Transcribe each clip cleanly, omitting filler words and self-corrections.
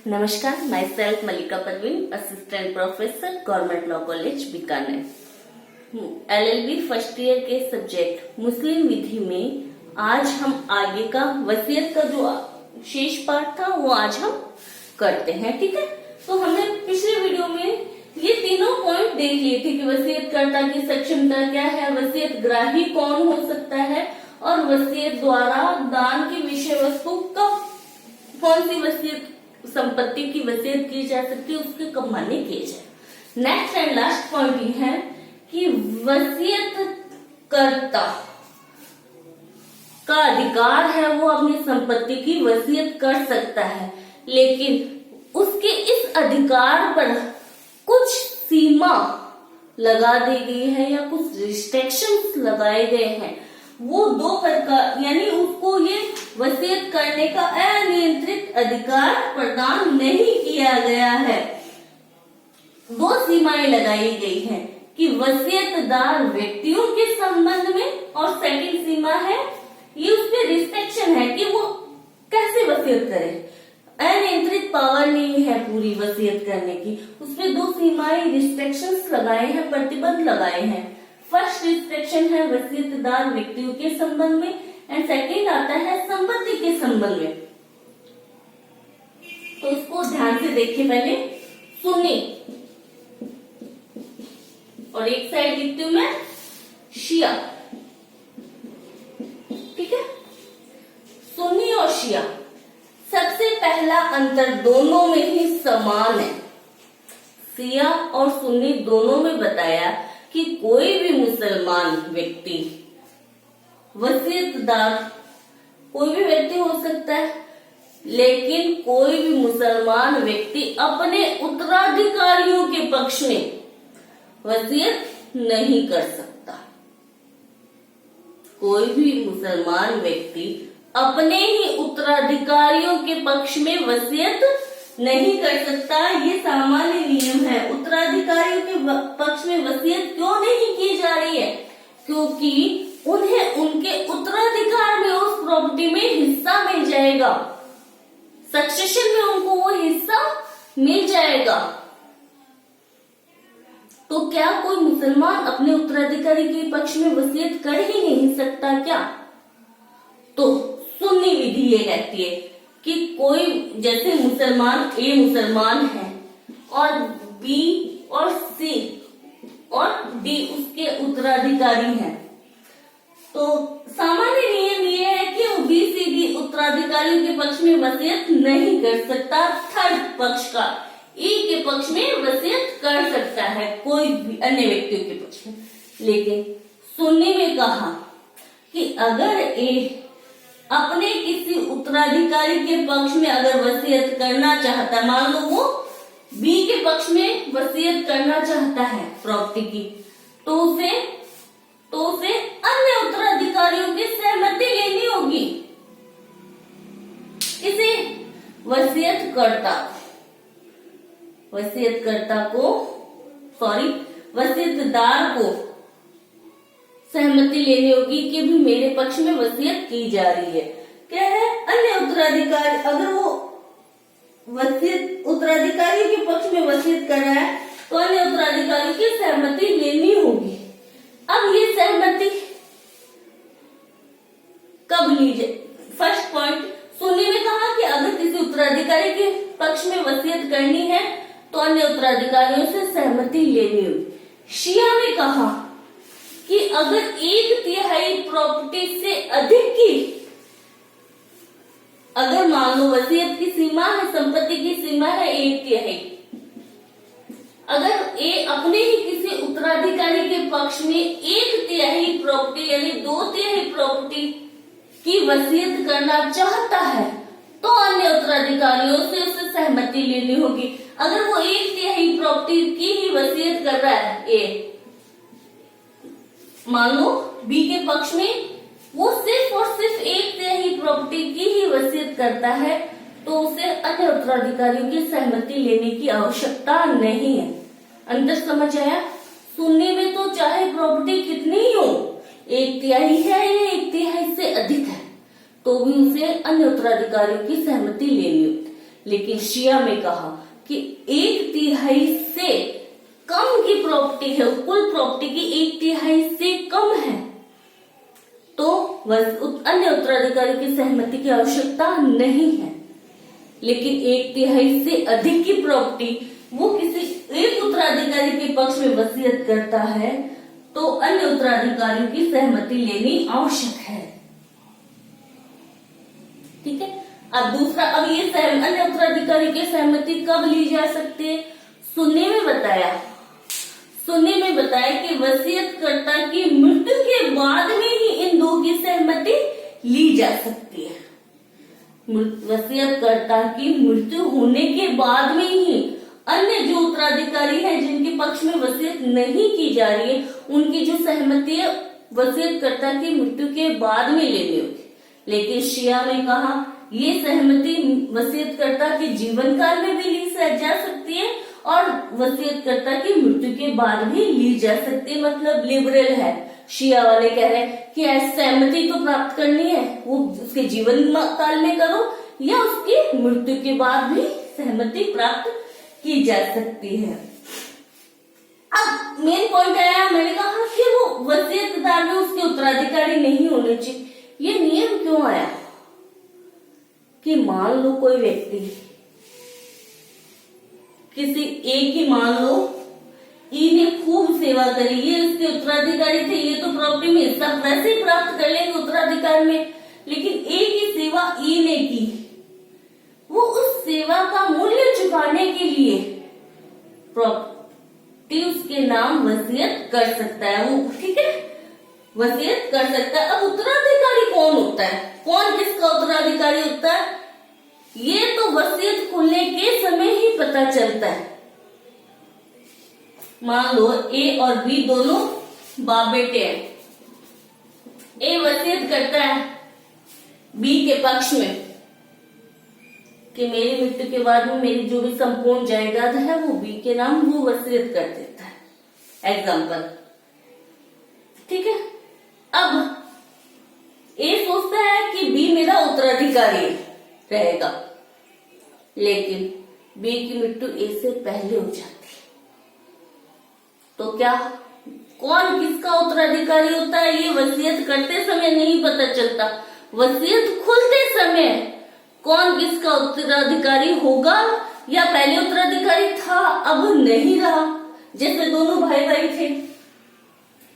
नमस्कार, my self Mallika Parveen, assistant professor, government law college Bikaner. LLB first year के subject मुस्लिम विधि में आज हम आगे का वसीयत का जो शेष पार्ट था वो आज हम करते हैं। ठीक है, तो हमने पिछले वीडियो में ये तीनों पॉइंट देख लिए थे कि वसीयतकर्ता की सक्षमता क्या है, वसीयत ग्राही कौन हो सकता है और वसीयत द्वारा दान की विषय वस्तु कब, कौन सी वसीयत संपत्ति की वसीयत की जा सकती है, उसके कब मान्य किए जाए। नेक्स्ट एंड लास्ट पॉइंट ये है कि वसीयतकर्ता का अधिकार है वो अपनी संपत्ति की वसीयत कर सकता है, लेकिन उसके इस अधिकार पर कुछ सीमा लगा दी गई है या कुछ रिस्ट्रिक्शंस लगाए गए हैं। वो दो प्रकार, यानी उसको ये वसीयत करने का अनियंत्रित अधिकार प्रदान नहीं किया गया है। दो सीमाएं लगाई गई हैं कि वसीयतदार व्यक्तियों के संबंध में, और सेकंड सीमा है ये उसपे रिस्ट्रिक्शन है कि वो कैसे वसीयत करे। अनियंत्रित पावर नहीं है पूरी वसीयत करने की, उसपे दो सीमाएं रिस्ट्रिक्शंस लगाए हैं, प्रतिबंध लगाए हैं। फर्स्ट रिस्ट्रिक्शन है वसीयतदार व्यक्तियों के संबंध में एंड सेकंड आता है संपत्ति के संबंध में। तो इसको ध्यान से देखिए, पहले सुन्नी और एक साइड लिखती हूं मैं शिया। ठीक है, सुन्नी और शिया, सबसे पहला अंतर दोनों में ही समान है। शिया और सुन्नी दोनों में बताया कि कोई भी मुसलमान व्यक्ति वसीयतदार कोई भी व्यक्ति हो सकता है, लेकिन कोई भी मुसलमान व्यक्ति अपने उत्तराधिकारियों के पक्ष में वसीयत नहीं कर सकता। कोई भी मुसलमान व्यक्ति अपने ही उत्तराधिकारियों के पक्ष में वसीयत नहीं कर सकता। ये सामान्य नियम है। उत्तराधिकारियों के पक्ष में वसीयत क्यों नहीं की जा रही है? क्योंकि उन्हें उनके उत्तराधिकार में उस प्रॉपर्टी में हिस्सा मिल जाएगा, सक्सेशन में उनको वो हिस्सा मिल जाएगा। तो क्या कोई मुसलमान अपने उत्तराधिकारी के पक्ष में वसीयत कर ही नहीं सकता क्या? तो सुन्नी विधि ये कहती है कि कोई, जैसे मुसलमान ए मुसलमान है और बी और सी और डी उसके उत्तराधिकारी हैं, तो सामान्य नियम ये है कि वो बी सी डी उत्तराधिकारियों के पक्ष में वसीयत नहीं कर सकता। थर्ड पक्ष का ई के पक्ष में वसीयत कर सकता है, कोई भी अन्य व्यक्तियों के पक्ष में। लेकिन सुन्नी में कहा कि अगर ए अपने किसी उत्तराधिकारी के पक्ष में अगर वसीयत करना चाहता, मान लो वो बी के पक्ष में वसीयत करना चाहता है प्रॉपर्टी की, तो उसे अन्य उत्तराधिकारियों की सहमति लेनी होगी। इसे वसीयतदार को सहमति लेनी होगी कि भी मेरे पक्ष में वसीयत की जा रही है। क्या है? अन्य उत्तराधिकारी, अगर वो वसीयत उत्तराधिकारियों के पक्ष में वसीयत कर रहा है तो अन्य उत्तराधिकारी की सहमति लेनी होगी। अब ये सहमति कब ली जाए? फर्स्ट पॉइंट, सुन्नी में कहा कि अगर किसी उत्तराधिकारी के पक्ष में वसीयत करनी है तो अन्य उत्तराधिकारियों से सहमति लेनी होगी। शिया में कहा कि अगर 1/3 प्रॉपर्टी से अधिक की, अगर मान लो वसीयत की सीमा है, संपत्ति की सीमा है 1/3, अगर ए अपने ही किसी उत्तराधिकारी के पक्ष में 1/3 प्रॉपर्टी यानी 2/3 प्रॉपर्टी की वसीयत करना चाहता है तो अन्य उत्तराधिकारियों से उसे सहमति लेनी होगी। अगर वो 1/3 प्रॉपर्टी की ही वसीयत कर रहा है ए, मान लो बी के पक्ष में वो सिर्फ और सिर्फ 1/3 प्रॉपर्टी की ही वसीयत करता है, तो उसे अन्य उत्तराधिकारियों की सहमति लेने की आवश्यकता नहीं है। अंतर समझ आया? सुनने में तो चाहे प्रॉपर्टी कितनी ही हो, 1/3 है या 1/3 से अधिक है, तो भी उसे अन्य उत्तराधिकारियों की सहमति लेनी होती। लेकिन शिया में कहा कि 1/3 से कम की प्रॉपर्टी है, कुल प्रॉपर्टी की 1/3 से कम है, तो अन्य उत्तराधिकारी की सहमति की आवश्यकता नहीं है। लेकिन 1/3 से अधिक की प्रॉपर्टी वो किसी एक उत्तराधिकारी के पक्ष में वसीयत करता है तो अन्य उत्तराधिकारियों की सहमति लेनी आवश्यक है। ठीक है। अब दूसरा, अब ये अन्य उत्तराधिकारी की सहमति कब ली जा सकती है? सुनने में बताया कि वसीयतकर्ता की मृत्यु के बाद में ही इन दो की सहमति ली जा सकती है। वसीयतकर्ता की मृत्यु होने के बाद में ही अन्य जो उत्तराधिकारी हैं जिनके पक्ष में वसीयत नहीं की जा रही है, उनकी जो सहमति है वसीयतकर्ता की मृत्यु के बाद में लेनी होगी। लेकिन शिया में कहा ये सहमति वसीयतकर्ता के जीवन काल में भी ली जा सकती है और वसीयतकर्ता की मृत्यु के बाद भी ली जा सकती है। मतलब लिबरल है। शिया वाले कह रहे हैं कि सहमति तो प्राप्त करनी है, वो उसके जीवन काल में करो या उसकी मृत्यु के बाद भी सहमति प्राप्त की जा सकती है। अब मेन पॉइंट आया, मैंने कहा कि वो वसीयतदार में उसके उत्तराधिकारी नहीं होने चाहिए। ये नियम क्यों आया कि मान लो कोई व्यक्ति किसी एक ही, मान लो ई ने खूब सेवा करी, ये उसके उत्तराधिकारी थे, ये तो प्रॉपर्टी में हिस्सा वैसे ही प्राप्त कर लेंगे उत्तराधिकार में, लेकिन एक ही सेवा ई ने की, वो उस सेवा का मूल्य चुकाने के लिए प्रॉपर्टी उसके नाम वसीयत कर सकता है वो। ठीक है, वसीयत कर सकता है। अब उत्तराधिकारी कौन होता है, कौन किसका उत्तराधिकारी होता है, ये तो वसीयत खुलने के समय ही पता चलता है। मान लो ए और बी दोनों बाप बेटे हैं। ए वसीयत करता है बी के पक्ष में कि मेरी मृत्यु के बाद में मेरी जो भी संपूर्ण जायदाद है वो बी के नाम वो वसीयत कर देता है। एग्जाम्पल, ठीक है। अब ए सोचता है कि बी मेरा उत्तराधिकारी रहेगा, लेकिन बी की मृत्यु ए से पहले हो जाती है, तो क्या कौन किसका उत्तराधिकारी होता है ये वसीयत करते समय नहीं पता चलता। वसीयत खुलते समय कौन किसका उत्तराधिकारी होगा या पहले उत्तराधिकारी था अब नहीं रहा। जैसे दोनों भाई थे,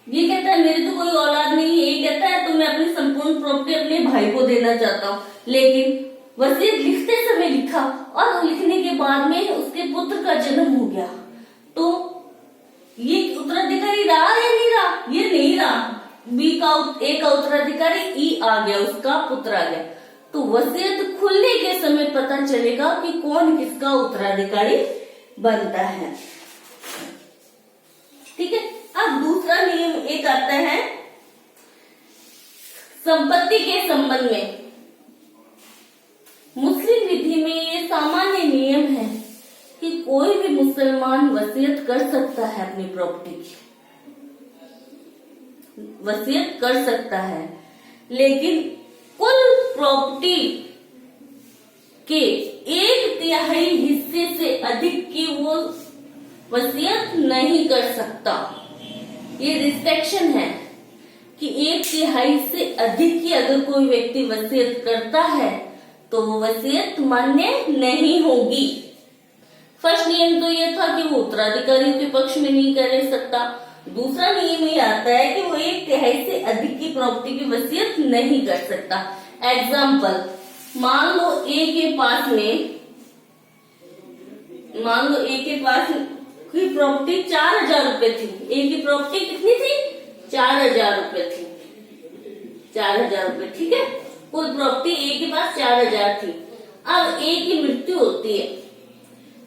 ये कहता है मेरी तो कोई औलाद नहीं है, ये कहता है तो मैं अपनी संपूर्ण प्रॉपर्टी अपने भाई को देना चाहता हूँ, लेकिन वसीयत लिखते समय लिखा और लिखने के बाद में उसके पुत्र का जन्म हो गया, तो ये उत्तराधिकारी रहा या नहीं रहा? ये नहीं रहा। बी का ए का उत्तराधिकारी ई आ गया, उसका पुत्र आ गया, तो वसीयत खुलने के समय पता चलेगा कि कौन किसका उत्तराधिकारी बनता है। ठीक है। अब दूसरा नियम एक आता है संपत्ति के संबंध में। मुस्लिम विधि में ये सामान्य नियम है कि कोई भी मुसलमान वसीयत कर सकता है, अपनी प्रॉपर्टी की वसीयत कर सकता है, लेकिन कुल प्रॉपर्टी के 1/3 हिस्से से अधिक की वो वसीयत नहीं कर सकता। ये रिस्ट्रिक्शन है कि 1/3 से अधिक की अगर कोई व्यक्ति वसीयत करता है तो वो वसीयत मान्य नहीं होगी। फर्स्ट नियम तो ये था कि वो उत्तराधिकारियों के पक्ष में नहीं कर सकता। दूसरा नियम ये आता है कि वो 1/3 से अधिक की प्रॉपर्टी की वसीयत नहीं कर सकता। एग्जाम्पल, मान लो ए के पास की प्रॉपर्टी 4,000 रुपए थी। ए की प्रॉपर्टी कितनी थी? 4,000 रुपए थी। 4,000 रुपए, ठीक है। कुल प्रॉपर्टी ए के पास 4,000 थी। अब ए की मृत्यु होती है,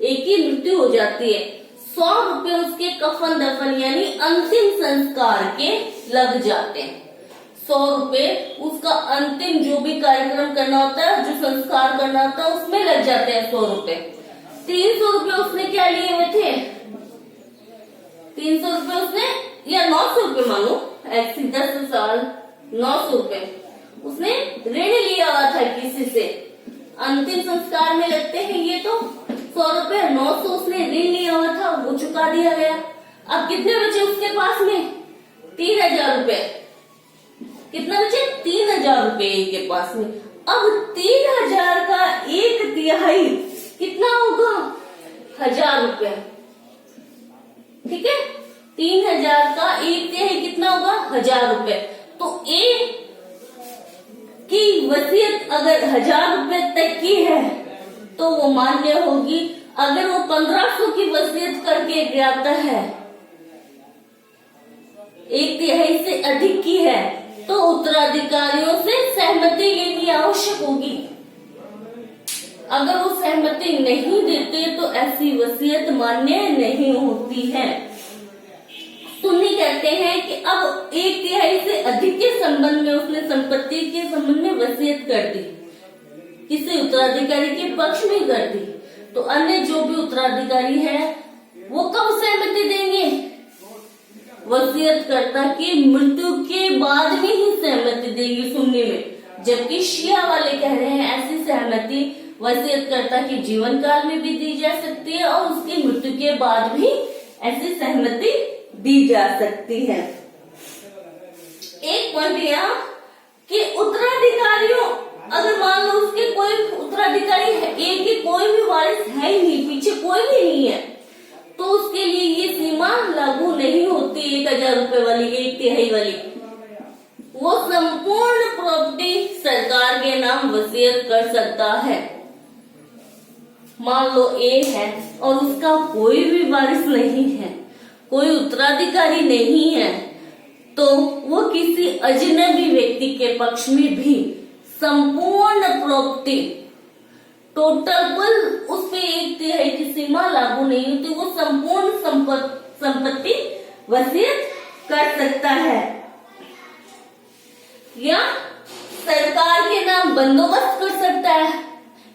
ए की मृत्यु हो जाती है, 100 रुपए उसके कफन दफन यानी अंतिम संस्कार के लग जाते हैं। 100 रुपए उसका अंतिम जो भी कार्यक्रम करना होता है, जो संस्कार करना होता है, उसमें लग जाते हैं 100 रुपए। 300 रुपए उसने क्या लिए हुए थे? 300 रुपए उसने, या 900 रुपए मानो, 10 साल 900 रुपए उसने ऋण लिया हुआ था किसी से। अंतिम संस्कार में लगते हैं ये तो 100 रुपए, 900 उसने ऋण लिया हुआ था वो चुका दिया गया। अब कितने बचे उसके पास में? 3000 रुपए। कितना बचे? 3000 रुपए के पास में। अब 3000 का 1/3 कितना होगा? 1000 रुपया। ठीक है, 3000 का 1/3 कितना होगा? 1000 रुपए। तो एक की वसीयत अगर 1000 रुपए तक की है तो वो मान्य होगी। अगर वो 1500 की वसीयत करके जाता है, 1/3 से अधिक की है, तो उत्तराधिकारियों से सहमति लेनी आवश्यक होगी। अगर वो सहमति नहीं देते तो ऐसी वसीयत मान्य नहीं होती है। सुन्नी कहते हैं कि अब 1/3 से अधिक के संबंध में उसने संपत्ति के संबंध में वसीयत कर दी, किसी उत्तराधिकारी के पक्ष में कर दी, तो अन्य जो भी उत्तराधिकारी है वो कब सहमति देंगे? वसीयतकर्ता की मृत्यु के बाद में ही सहमति देंगे सुन्नी में। जबकि शिया वाले कह रहे हैं ऐसी सहमति वसीयतकर्ता के जीवन काल में भी दी जा सकती है और उसकी मृत्यु के बाद भी ऐसी सहमति दी जा सकती है। एक पॉइंट यह कि उत्तराधिकारियों, अगर मान लो उसके कोई उत्तराधिकारी है, एक ही कोई भी वारिस है ही नहीं, पीछे कोई भी नहीं है, तो उसके लिए ये सीमा लागू नहीं होती 1000 रुपए वाली, 1/3 वाली। वो संपूर्ण प्रॉपर्टी सरकार के नाम वसीयत कर सकता है। मान लो ए है और उसका कोई भी वारिस नहीं है, कोई उत्तराधिकारी नहीं है, तो वो किसी अजनबी व्यक्ति के पक्ष में भी संपूर्ण प्रॉपर्टी, टोटल कुल उस पे 1/3 की सीमा लागू नहीं होती, वो संपूर्ण संपत्ति वसीयत कर सकता है। या सरकार के नाम बंदोबस्त कर सकता है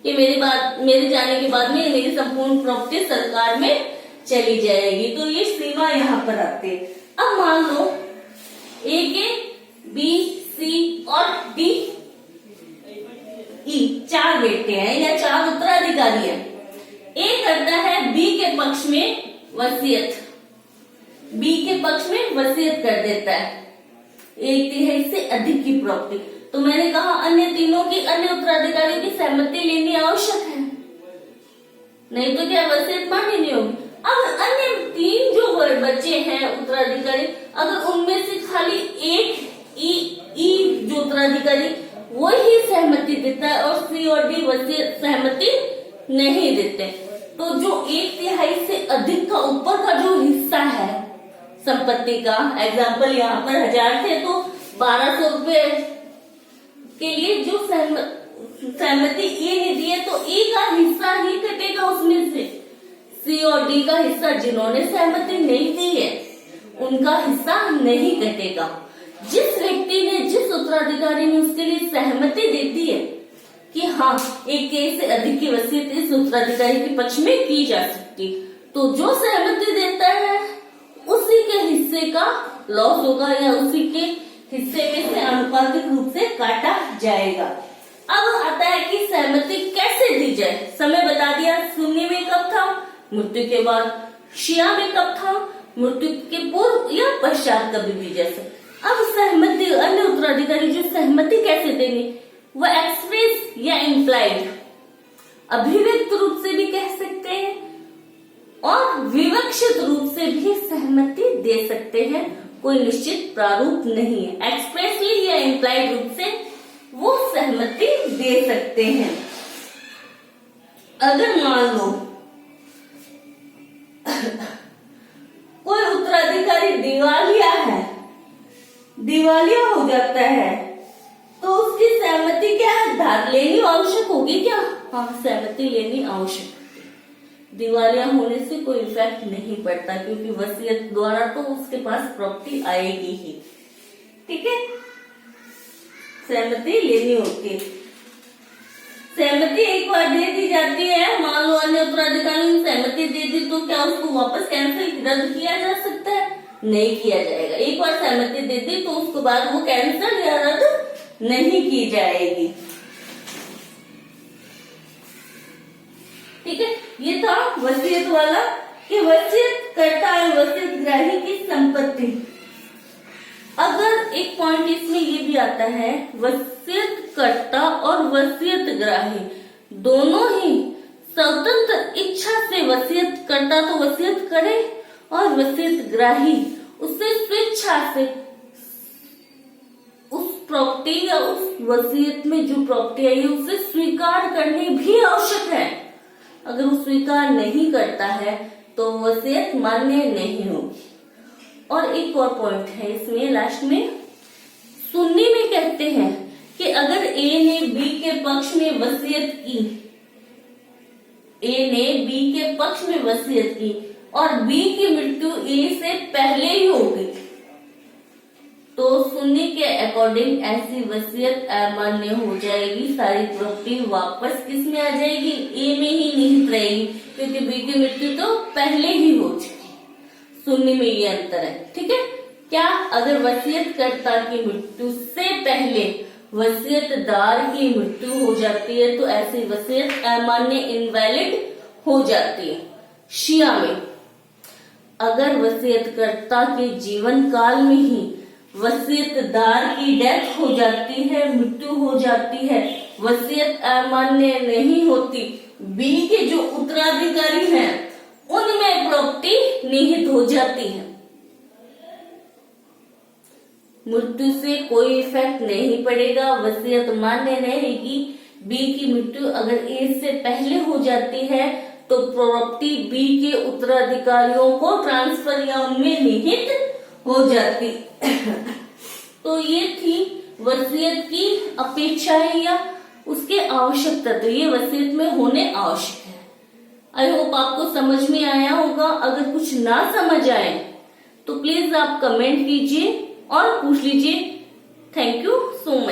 कि मेरे जाने के बाद में मेरी संपूर्ण प्रॉपर्टी सरकार में चली जाएगी। तो ये सीमा यहाँ पर आती है। अब मान लो ए के बी सी और डी ई 4 बेटे हैं या 4 उत्तराधिकारी हैं। ए करता है बी के पक्ष में वसीयत, बी के पक्ष में वसीयत कर देता है 1/3 से अधिक की प्रॉपर्टी। तो मैंने कहा अन्य तीनों की, अन्य उत्तराधिकारियों की सहमति लेनी आवश्यक है, नहीं तो क्या वसीयत मान्य नहीं होगी। अब अन्य 3 जो बच्चे हैं उत्तराधिकारी, अगर उनमें से खाली एक ई जो उत्तराधिकारी वो ही सहमति देता है और सी और डी वसीयत सहमति नहीं देते, तो जो 1/3 से अधिक का ऊपर का जो हिस्सा है संपत्ति का, एग्जाम्पल यहाँ पर 1000 थे तो 1200 रुपए के लिए जो सहमति ए ने दी है, तो ए का हिस्सा ही कटेगा उसमें से। सी और डी का हिस्सा जिन्होंने सहमति नहीं दी है उनका हिस्सा नहीं कटेगा। जिस व्यक्ति ने, जिस उत्तराधिकारी ने उसके लिए सहमति दे दी है कि हाँ 1/3 से अधिक की वसीयत इस उत्तराधिकारी के पक्ष में की जा सकती, तो जो सहमति देता है उसी के हिस्से का लॉस होगा या उसी के हिस्से में से आनुपातिक रूप से काटा जाएगा। अब आता है कि सहमति कैसे दी जाए। समय बता दिया, सुन्नी में कब था? मृत्यु के बाद। शिया में कब था? मृत्यु के पूर्व या पश्चात कभी भी जैसे। अब सहमति, अन्य उत्तराधिकारी जो सहमति कैसे देंगे, वह एक्सप्रेस या इम्प्लाइड, अभिव्यक्त रूप से भी कह सकते हैं और विवक्षित रूप से भी सहमति दे सकते हैं। कोई निश्चित प्रारूप नहीं है, एक्सप्रेसली या इम्प्लाइड रूप से वो सहमति दे सकते हैं। अगर मान लो कोई उत्तराधिकारी दिवालिया है, दिवालिया हो जाता है, तो उसकी सहमति क्या है? धार लेनी आवश्यक होगी क्या? हाँ, सहमति लेनी आवश्यक। दिवालिया होने से कोई इफेक्ट नहीं पड़ता क्योंकि वसीयत द्वारा तो उसके पास प्रॉपर्टी आएगी ही। ठीक है, सहमति लेनी होती है। सहमति एक बार दे दी जाती है, मान लो अन्य उत्तराधिकारी ने सहमति दे दी, तो क्या उसको वापस कैंसिल रद्द किया जा सकता है? नहीं किया जाएगा। एक बार सहमति दे दी तो उसके बाद वो कैंसिल या रद्द नहीं की जाएगी। ठीक है, ये था वसीयत वाला कि वसीयत करता है वसीयत ग्राही की संपत्ति। अगर एक पॉइंट इसमें ये भी आता है, वसीयत कर्ता और वसीयत ग्राही दोनों ही स्वतंत्र इच्छा से वसीयत करता तो वसीयत करे और वसीयत ग्राही उससे स्वेच्छा से उस प्रॉपर्टी या उस वसीयत में जो प्रॉपर्टी आई है उसे स्वीकार करनी भी आवश्यक है। अगर वो स्वीकार नहीं करता है तो वसीयत मान्य नहीं होगी। और एक और पॉइंट है इसमें लास्ट में, सुन्नी में कहते हैं कि अगर ए ने बी के पक्ष में वसीयत की, ए ने बी के पक्ष में वसीयत की और बी की मृत्यु ए से पहले ही हो गई, तो सुन्नी के अकॉर्डिंग ऐसी वसीयत अमान्य हो जाएगी। सारी प्रॉपर्टी वापस किस में आ जाएगी, ए में ही निहित रहेगी, क्योंकि बी की मृत्यु तो पहले ही हो चुकी। सुन्नी में ये अंतर है। ठीक है, क्या अगर वसीयतकर्ता की मृत्यु से पहले वसीयतदार की मृत्यु हो जाती है तो ऐसी वसीयत अमान्य इनवैलिड हो जाती है। शिया में अगर वसीयतकर्ता के जीवन काल में ही वसीयतदार की डेथ हो जाती है, मृत्यु हो जाती है, वसीयत अमान्य नहीं होती, बी के जो उत्तराधिकारी हैं उनमें प्रॉपर्टी निहित हो जाती है, मृत्यु से कोई इफेक्ट नहीं पड़ेगा, वसीयत मान्य रहेगी। बी की मृत्यु अगर ए से पहले हो जाती है तो प्रॉपर्टी बी के उत्तराधिकारियों को ट्रांसफर या उनमें निहित हो जाती। तो ये थी वसीयत की अपेक्षाएं या उसके आवश्यक तत्व, ये वसीयत में होने आवश्यक है। आई होप आपको समझ में आया होगा। अगर कुछ ना समझ आए तो प्लीज आप कमेंट कीजिए और पूछ लीजिए। Thank you so much.